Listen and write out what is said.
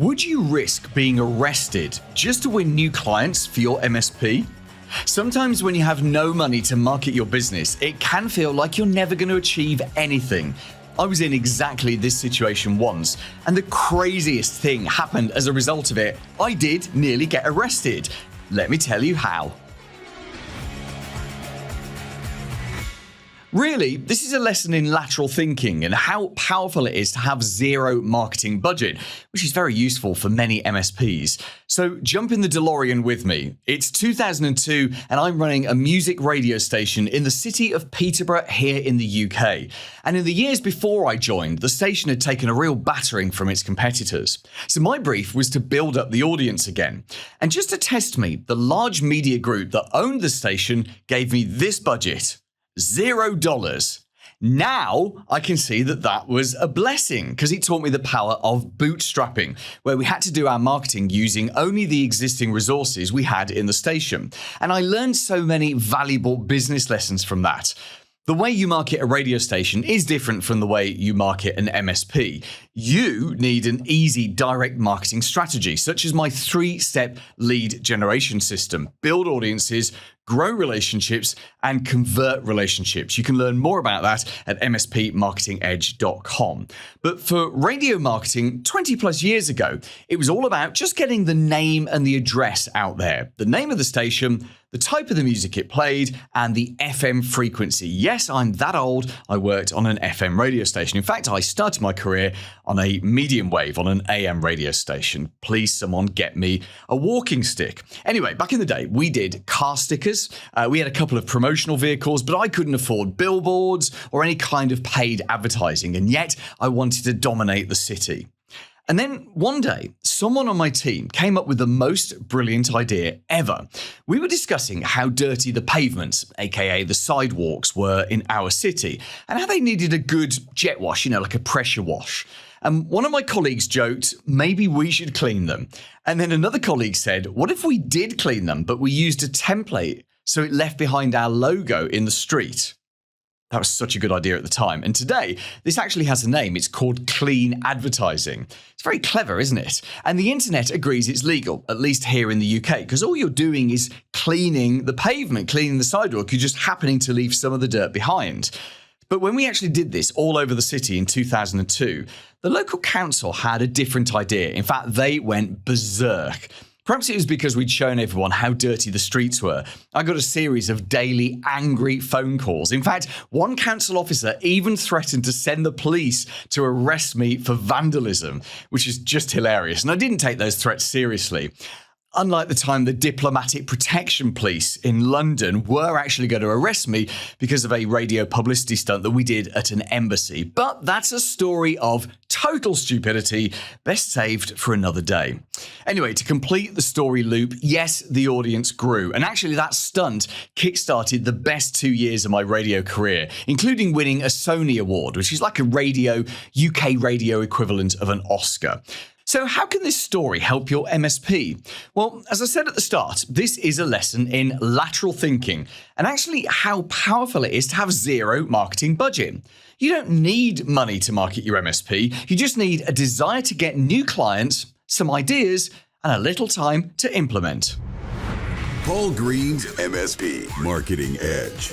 Would you risk being arrested just to win new clients for your MSP? Sometimes when you have no money to market your business, it can feel like you're never going to achieve anything. I was in exactly this situation once, and the craziest thing happened as a result of it. I did nearly get arrested. Let me tell you how. Really, this is a lesson in lateral thinking and how powerful it is to have zero marketing budget, which is very useful for many MSPs. So jump in the DeLorean with me. It's 2002 and I'm running a music radio station in the city of Peterborough here in the UK. And in the years before I joined, the station had taken a real battering from its competitors. So my brief was to build up the audience again. And just to test me, the large media group that owned the station gave me this budget. $0. Now I can see that was a blessing because it taught me the power of bootstrapping, where we had to do our marketing using only the existing resources we had in the station. And I learned so many valuable business lessons from that. The way you market a radio station is different from the way you market an MSP. You need an easy direct marketing strategy, such as my 3-step lead generation system. Build audiences, grow relationships, and convert relationships. You can learn more about that at mspmarketingedge.com. But for radio marketing 20 plus years ago, it was all about just getting the name and the address out there. The name of the station, the type of the music it played, and the FM frequency. Yes, I'm that old. I worked on an FM radio station. In fact, I started my career on a medium wave on an AM radio station. Please, someone get me a walking stick. Anyway, back in the day, we did car stickers. We had a couple of promotional vehicles, but I couldn't afford billboards or any kind of paid advertising. And yet I wanted to dominate the city. And then one day, someone on my team came up with the most brilliant idea ever. We were discussing how dirty the pavements, aka the sidewalks, were in our city, and how they needed a good jet wash, like a pressure wash. And one of my colleagues joked, maybe we should clean them. And then another colleague said, what if we did clean them, but we used a template so it left behind our logo in the street? That was such a good idea at the time. And today, this actually has a name. It's called clean advertising. It's very clever, isn't it? And the internet agrees it's legal, at least here in the UK, because all you're doing is cleaning the pavement, cleaning the sidewalk. You're just happening to leave some of the dirt behind. But when we actually did this all over the city in 2002, the local council had a different idea. In fact, they went berserk. Perhaps it was because we'd shown everyone how dirty the streets were. I got a series of daily angry phone calls. In fact, one council officer even threatened to send the police to arrest me for vandalism, which is just hilarious. And I didn't take those threats seriously. Unlike the time the Diplomatic Protection Police in London were actually going to arrest me because of a radio publicity stunt that we did at an embassy. But that's a story of total stupidity, best saved for another day. Anyway, to complete the story loop, yes, the audience grew. And actually that stunt kickstarted the best 2 years of my radio career, including winning a Sony Award, which is like a UK radio equivalent of an Oscar. So how can this story help your MSP? Well, as I said at the start, this is a lesson in lateral thinking and actually how powerful it is to have zero marketing budget. You don't need money to market your MSP. You just need a desire to get new clients, some ideas, and a little time to implement. Paul Green's MSP Marketing Edge.